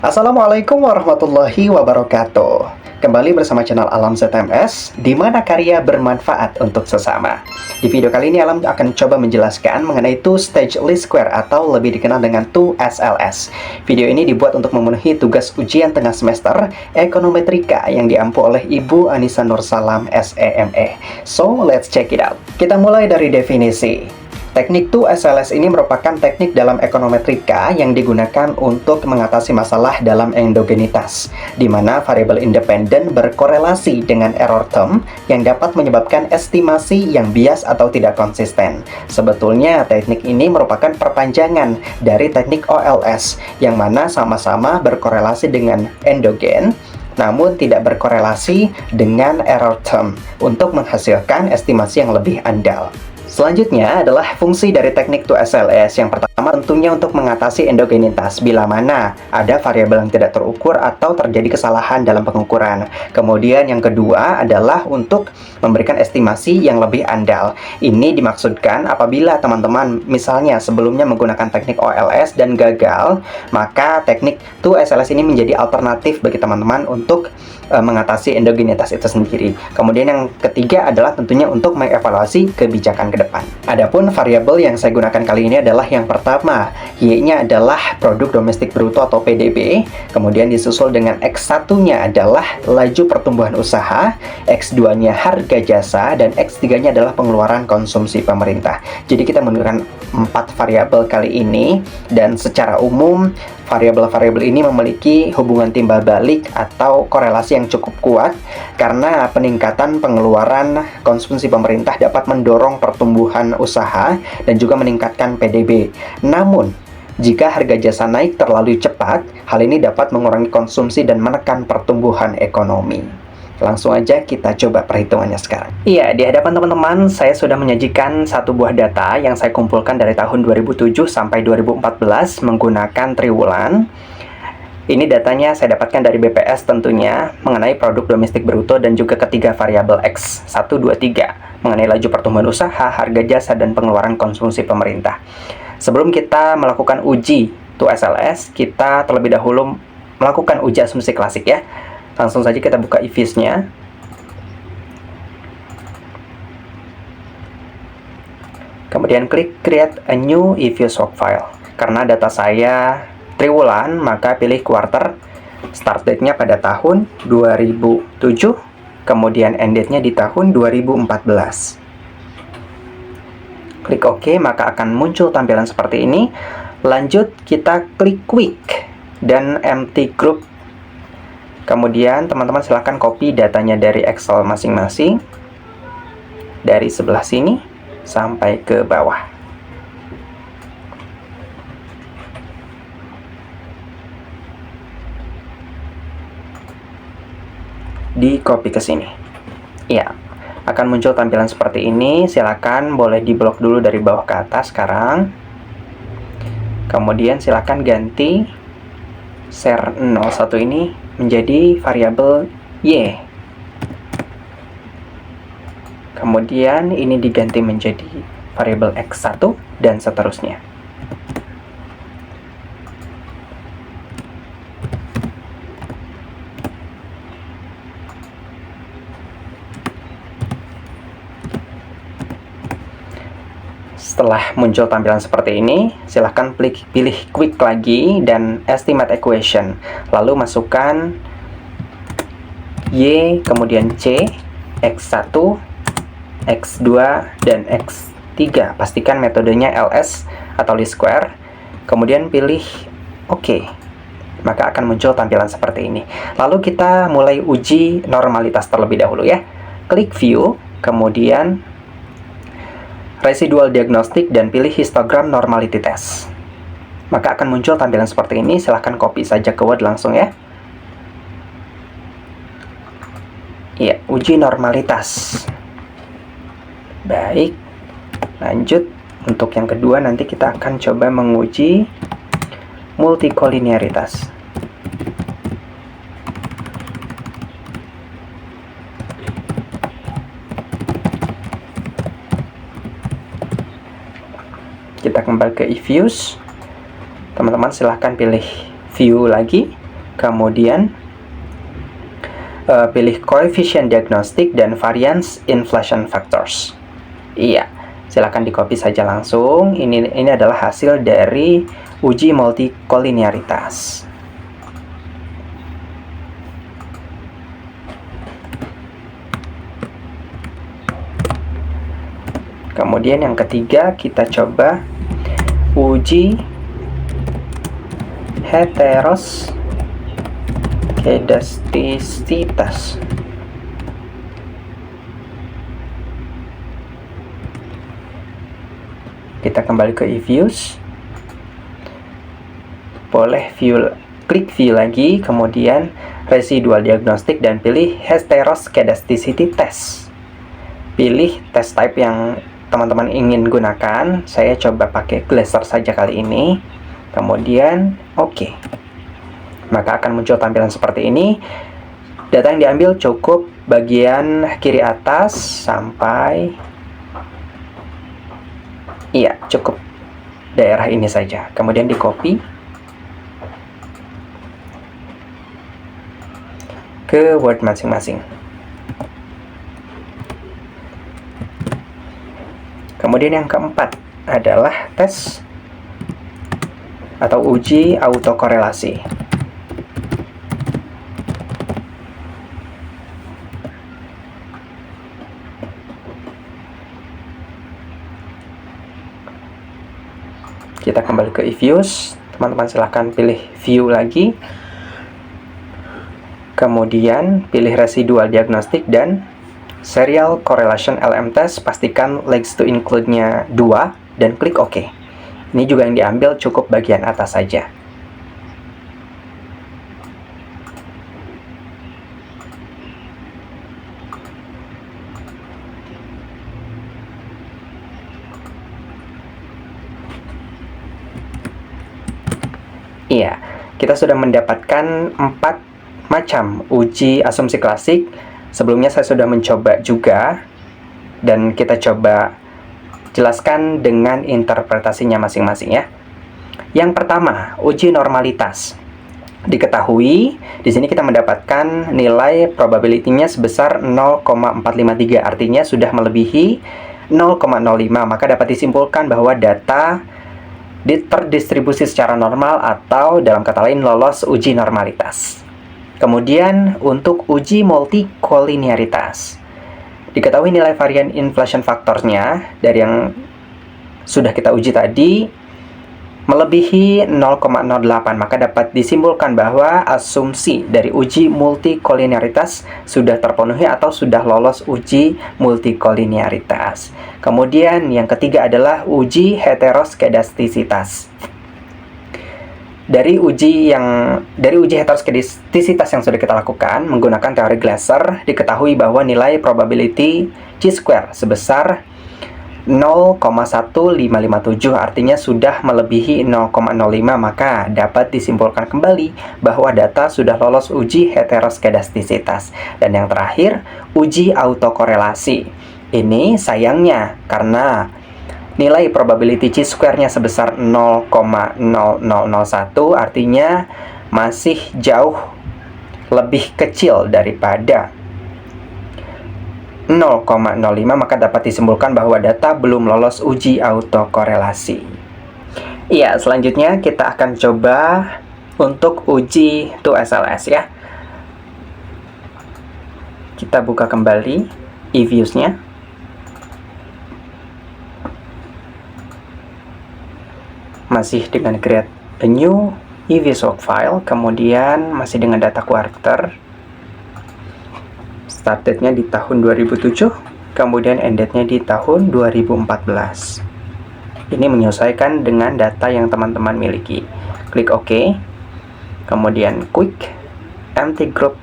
Assalamualaikum warahmatullahi wabarakatuh. Kembali bersama channel Alam ZMS, di mana karya bermanfaat untuk sesama. Di video kali ini Alam akan coba menjelaskan mengenai two stage least square atau lebih dikenal dengan 2SLS. Video ini dibuat untuk memenuhi tugas ujian tengah semester Ekonometrika yang diampu oleh Ibu Anissa Nursalam SEME. So, let's check it out. Kita mulai dari definisi. Teknik 2SLS ini merupakan teknik dalam ekonometrika yang digunakan untuk mengatasi masalah dalam endogenitas, di mana variabel independen berkorelasi dengan error term yang dapat menyebabkan estimasi yang bias atau tidak konsisten. Sebetulnya, teknik ini merupakan perpanjangan dari teknik OLS, yang mana sama-sama berkorelasi dengan endogen, namun tidak berkorelasi dengan error term untuk menghasilkan estimasi yang lebih andal. Selanjutnya adalah fungsi dari teknik 2SLS. Yang pertama tentunya untuk mengatasi endogenitas bila mana ada variabel yang tidak terukur atau terjadi kesalahan dalam pengukuran. Kemudian yang kedua adalah untuk memberikan estimasi yang lebih andal. Ini dimaksudkan apabila teman-teman misalnya sebelumnya menggunakan teknik OLS dan gagal, maka teknik 2SLS ini menjadi alternatif bagi teman-teman untuk mengatasi endogenitas itu sendiri. Kemudian yang ketiga adalah tentunya untuk mengevaluasi kebijakan ke depan. Adapun variabel yang saya gunakan kali ini adalah yang pertama, Y-nya adalah produk domestik bruto atau PDB, kemudian disusul dengan X1-nya adalah laju pertumbuhan usaha, X2-nya harga jasa, dan X3-nya adalah pengeluaran konsumsi pemerintah. Jadi kita menggunakan 4 variabel kali ini, dan secara umum variabel-variabel ini memiliki hubungan timbal balik atau korelasi yang cukup kuat karena peningkatan pengeluaran konsumsi pemerintah dapat mendorong pertumbuhan usaha dan juga meningkatkan PDB. Namun, jika harga jasa naik terlalu cepat, hal ini dapat mengurangi konsumsi dan menekan pertumbuhan ekonomi. Langsung aja kita coba perhitungannya sekarang. Iya, di hadapan teman-teman saya sudah menyajikan satu buah data yang saya kumpulkan dari tahun 2007 sampai 2014 menggunakan triwulan. Ini datanya saya dapatkan dari BPS tentunya mengenai produk domestik bruto dan juga ketiga variabel X 1, 2, 3 mengenai laju pertumbuhan usaha, harga jasa, dan pengeluaran konsumsi pemerintah. Sebelum kita melakukan uji 2SLS, kita terlebih dahulu melakukan uji asumsi klasik ya. Langsung saja kita buka IFIS-nya. Kemudian klik Create a new IFIS workfile. Karena data saya triwulan, maka pilih quarter. Start date-nya pada tahun 2007, kemudian end date-nya di tahun 2014. Klik OK, maka akan muncul tampilan seperti ini. Lanjut, kita klik Quick dan Empty Group. Kemudian teman-teman silahkan copy datanya dari Excel masing-masing dari sebelah sini sampai ke bawah. Di copy ke sini. Ya, akan muncul tampilan seperti ini. Silakan boleh diblok dulu dari bawah ke atas sekarang. Kemudian silakan ganti share 01 ini menjadi variabel Y. Kemudian ini diganti menjadi variabel X1 dan seterusnya. Setelah muncul tampilan seperti ini, silahkan pilih Quick lagi dan Estimate Equation. Lalu masukkan Y, kemudian C, X1, X2, dan X3. Pastikan metodenya LS atau least square. Kemudian pilih OK. Maka akan muncul tampilan seperti ini. Lalu kita mulai uji normalitas terlebih dahulu ya. Klik View, kemudian Residual Diagnostic dan pilih Histogram Normality Test. Maka akan muncul tampilan seperti ini. Silahkan copy saja ke Word langsung ya. Ya, uji normalitas. Baik, lanjut. Untuk yang kedua nanti kita akan coba menguji multikolinearitas. Kita kembali ke eViews. Teman-teman silahkan pilih view lagi. kemudian pilih coefficient diagnostic dan variance inflation factors. Iya, silakan di copy saja langsung. Ini adalah hasil dari uji multikolinearitas. Kemudian yang ketiga, kita coba uji heteroskedastisitas. Kita kembali ke e-views. Boleh klik view lagi, kemudian residual diagnostic dan pilih heteroskedasticity test. Pilih test type yang teman-teman ingin gunakan. Saya coba pakai Glaser saja kali ini. Kemudian oke. Maka akan muncul tampilan seperti ini. Data yang diambil cukup bagian kiri atas sampai cukup daerah ini saja. Kemudian di copy ke Word masing-masing. Kemudian yang keempat adalah tes atau uji autokorelasi. Kita kembali ke e-views. Teman-teman silahkan pilih view lagi. Kemudian pilih residual diagnostic dan serial correlation LM test, pastikan legs to include-nya 2 dan klik OK. Ini juga yang diambil cukup bagian atas saja. Iya, kita sudah mendapatkan 4 macam uji asumsi klasik. Sebelumnya saya sudah mencoba juga, dan kita coba jelaskan dengan interpretasinya masing-masing ya. Yang pertama, uji normalitas. Diketahui, di sini kita mendapatkan nilai probability-nya sebesar 0,453, artinya sudah melebihi 0,05, maka dapat disimpulkan bahwa data terdistribusi secara normal atau dalam kata lain lolos uji normalitas. Kemudian untuk uji multikolinearitas, diketahui nilai varian inflation faktornya dari yang sudah kita uji tadi melebihi 0,08, maka dapat disimpulkan bahwa asumsi dari uji multikolinearitas sudah terpenuhi atau sudah lolos uji multikolinearitas. Kemudian yang ketiga adalah uji heteroskedastisitas. Dari uji heteroskedastisitas yang sudah kita lakukan menggunakan teori Glaser, diketahui bahwa nilai probability chi-square sebesar 0,1557, artinya sudah melebihi 0,05, maka dapat disimpulkan kembali bahwa data sudah lolos uji heteroskedastisitas. Dan yang terakhir, uji autokorelasi. Ini sayangnya karena nilai probability chi-square-nya sebesar 0,0001, artinya masih jauh lebih kecil daripada 0,05, maka dapat disimpulkan bahwa data belum lolos uji autokorelasi. Iya, selanjutnya kita akan coba untuk uji 2SLS ya. Kita buka kembali e-views-nya. Masih dengan create a new e-views work file, kemudian masih dengan data quarter. Start date-nya di tahun 2007, kemudian end date-nya di tahun 2014. Ini menyesuaikan dengan data yang teman-teman miliki. Klik OK, kemudian quick empty group.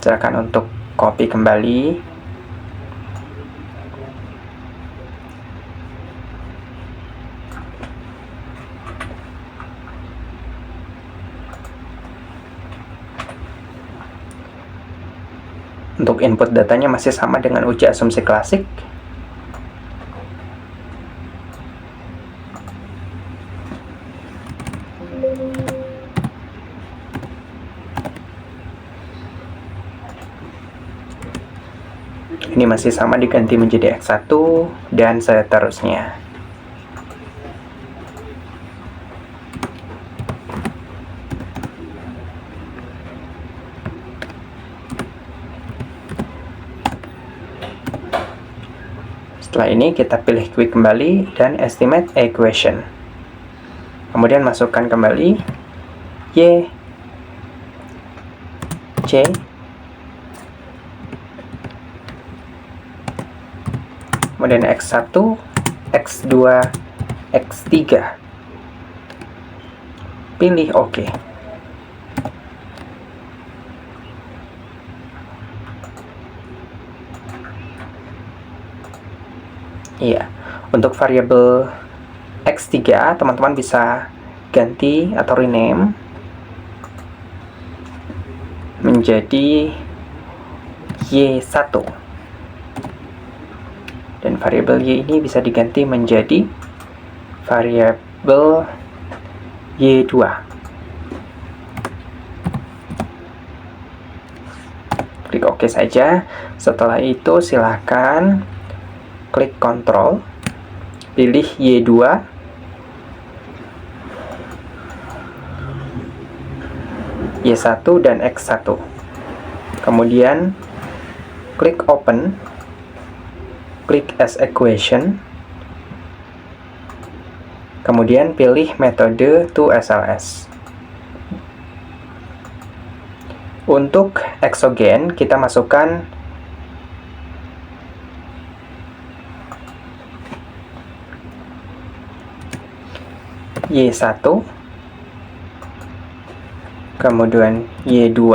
Silakan untuk copy kembali. Untuk input datanya masih sama dengan uji asumsi klasik. Ini masih sama, diganti menjadi X1 dan seterusnya. Setelah ini kita pilih quick kembali dan estimate equation. Kemudian masukkan kembali Y, C, kemudian X1, X2, X3. Pilih OK. Iya, untuk variabel X3 teman-teman bisa ganti atau rename menjadi Y1. Dan variabel Y ini bisa diganti menjadi variabel Y2. Klik OK saja. Setelah itu silakan klik Ctrl, pilih Y2, Y1 dan X1. Kemudian klik Open, klik As Equation, kemudian pilih metode toSLS. Untuk eksogen kita masukkan Y1, kemudian Y2,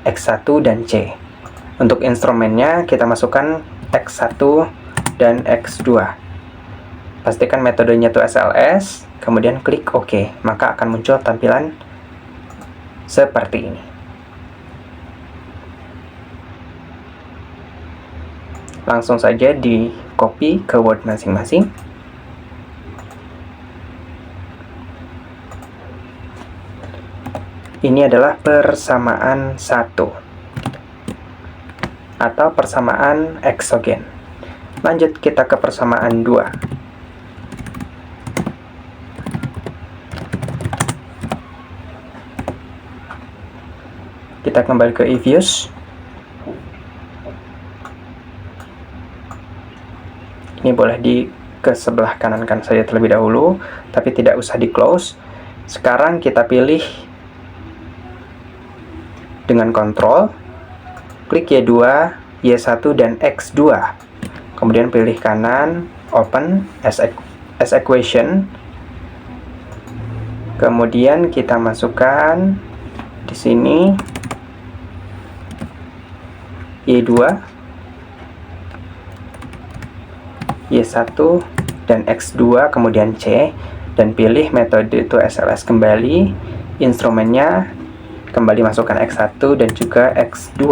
X1 dan C. Untuk instrumennya kita masukkan X1 dan X2. Pastikan metodenya toSLS, kemudian klik OK, maka akan muncul tampilan seperti ini. Langsung saja di copy ke Word masing-masing. Ini adalah persamaan 1 atau persamaan eksogen. Lanjut kita ke persamaan 2. Kita kembali ke eViews. Ini boleh ke sebelah kanan saja terlebih dahulu, tapi tidak usah di close. Sekarang kita pilih dengan Ctrl, klik Y2, Y1 dan X2. Kemudian pilih kanan, Open as Equation. Kemudian kita masukkan di sini Y2, Y1 dan X2, kemudian C, dan pilih metode toSLS kembali. Instrumennya kembali masukkan X1 dan juga X2.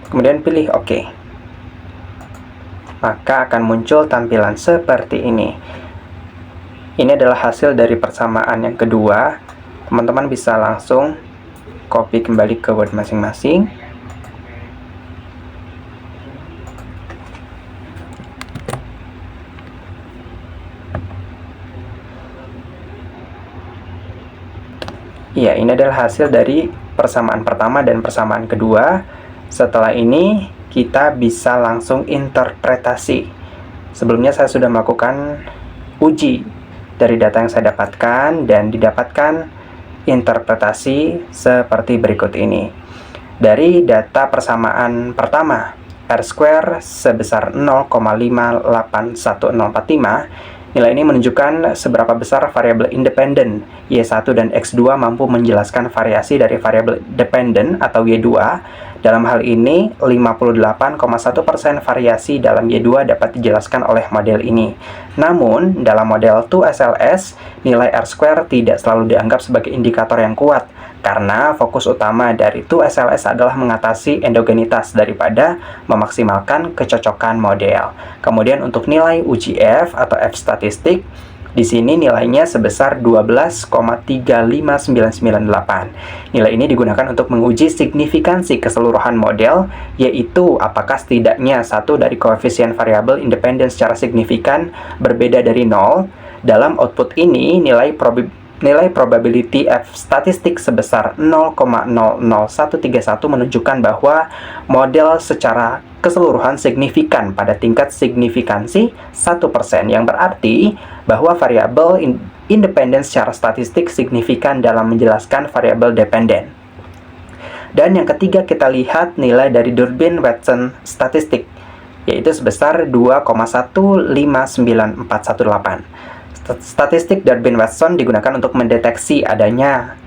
Kemudian pilih OK. Maka akan muncul tampilan seperti ini. Ini adalah hasil dari persamaan yang kedua. Teman-teman bisa langsung copy kembali ke Word masing-masing. Ya, ini adalah hasil dari persamaan pertama dan persamaan kedua. Setelah ini, kita bisa langsung interpretasi. Sebelumnya saya sudah melakukan uji dari data yang saya dapatkan dan didapatkan interpretasi seperti berikut ini. Dari data persamaan pertama, R² sebesar 0,581045, nilai ini menunjukkan seberapa besar variabel independen Y1 dan X2 mampu menjelaskan variasi dari variabel dependen atau Y2. Dalam hal ini, 58,1% variasi dalam Y2 dapat dijelaskan oleh model ini. Namun, dalam model toSLS, nilai R² tidak selalu dianggap sebagai indikator yang kuat, karena fokus utama dari 2SLS adalah mengatasi endogenitas daripada memaksimalkan kecocokan model. Kemudian untuk nilai uji F atau F statistik, di sini nilainya sebesar 12,35998. Nilai ini digunakan untuk menguji signifikansi keseluruhan model, yaitu apakah setidaknya satu dari koefisien variabel independen secara signifikan berbeda dari 0. Dalam output ini, nilai probability F statistik sebesar 0,00131 menunjukkan bahwa model secara keseluruhan signifikan pada tingkat signifikansi 1%, yang berarti bahwa variabel independen secara statistik signifikan dalam menjelaskan variabel dependen. Dan yang ketiga, kita lihat nilai dari Durbin-Watson statistik, yaitu sebesar 2,15948. Statistik Durbin-Watson digunakan untuk mendeteksi adanya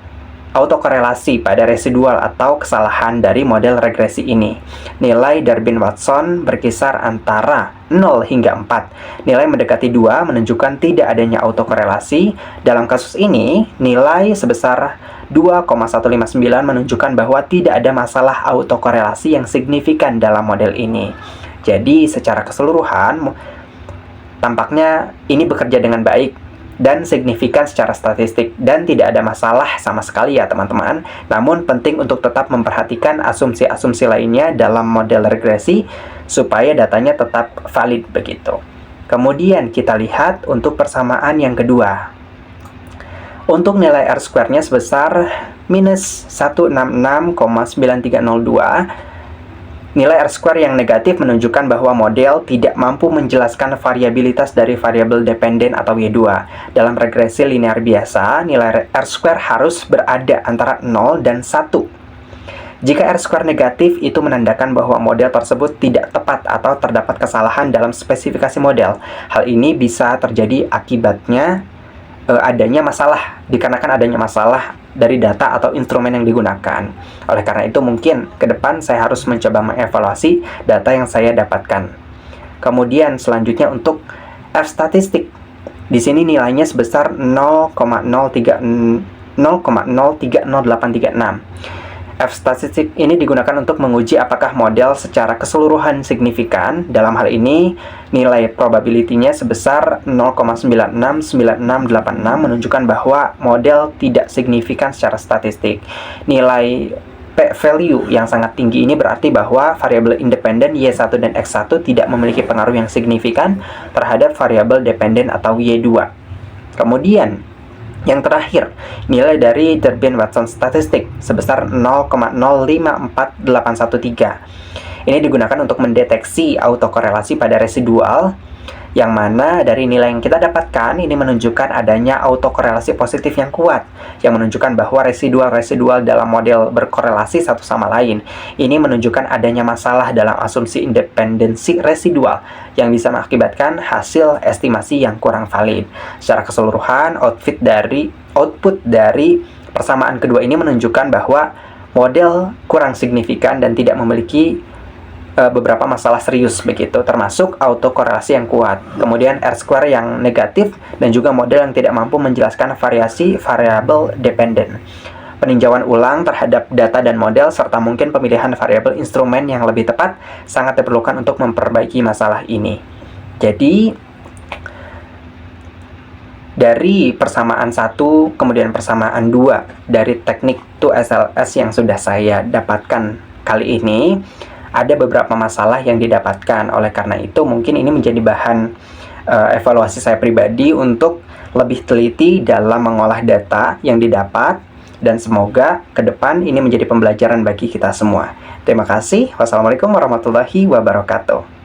autokorelasi pada residual atau kesalahan dari model regresi ini. Nilai Durbin-Watson berkisar antara 0 hingga 4. Nilai mendekati 2 menunjukkan tidak adanya autokorelasi. Dalam kasus ini, nilai sebesar 2,159 menunjukkan bahwa tidak ada masalah autokorelasi yang signifikan dalam model ini. Jadi, secara keseluruhan, tampaknya ini bekerja dengan baik dan signifikan secara statistik, dan tidak ada masalah sama sekali ya teman-teman. Namun penting untuk tetap memperhatikan asumsi-asumsi lainnya dalam model regresi supaya datanya tetap valid begitu. Kemudian kita lihat untuk persamaan yang kedua. Untuk nilai R-square-nya sebesar minus 166,9302, nilai R-square yang negatif menunjukkan bahwa model tidak mampu menjelaskan variabilitas dari variabel dependen atau Y2. Dalam regresi linear biasa, nilai R-square harus berada antara 0 dan 1. Jika R-square negatif, itu menandakan bahwa model tersebut tidak tepat atau terdapat kesalahan dalam spesifikasi model. Hal ini bisa terjadi akibatnya dikarenakan adanya masalah dari data atau instrumen yang digunakan. Oleh karena itu, mungkin ke depan saya harus mencoba mengevaluasi data yang saya dapatkan. Kemudian selanjutnya untuk F statistik. Di sini nilainya sebesar 0,030836. F statistik ini digunakan untuk menguji apakah model secara keseluruhan signifikan. Dalam hal ini, nilai probability-nya sebesar 0,969686 menunjukkan bahwa model tidak signifikan secara statistik. Nilai p-value yang sangat tinggi ini berarti bahwa variabel independen Y1 dan X1 tidak memiliki pengaruh yang signifikan terhadap variabel dependen atau Y2. Kemudian, yang terakhir, nilai dari Durbin-Watson statistik sebesar 0,054813. Ini digunakan untuk mendeteksi autokorelasi pada residual, yang mana dari nilai yang kita dapatkan ini menunjukkan adanya autokorelasi positif yang kuat, yang menunjukkan bahwa residual-residual dalam model berkorelasi satu sama lain. Ini menunjukkan adanya masalah dalam asumsi independensi residual yang bisa mengakibatkan hasil estimasi yang kurang valid. Secara keseluruhan, output dari persamaan kedua ini menunjukkan bahwa model kurang signifikan dan tidak memiliki beberapa masalah serius begitu, termasuk autokorelasi yang kuat, kemudian R-square yang negatif, dan juga model yang tidak mampu menjelaskan variasi variabel dependen. Peninjauan ulang terhadap data dan model, serta mungkin pemilihan variabel instrumen yang lebih tepat sangat diperlukan untuk memperbaiki masalah ini. Jadi, dari persamaan 1, kemudian persamaan 2 dari teknik 2SLS yang sudah saya dapatkan kali ini, ada beberapa masalah yang didapatkan. Oleh karena itu, mungkin ini menjadi bahan evaluasi saya pribadi untuk lebih teliti dalam mengolah data yang didapat, dan semoga ke depan ini menjadi pembelajaran bagi kita semua. Terima kasih. Wassalamualaikum warahmatullahi wabarakatuh.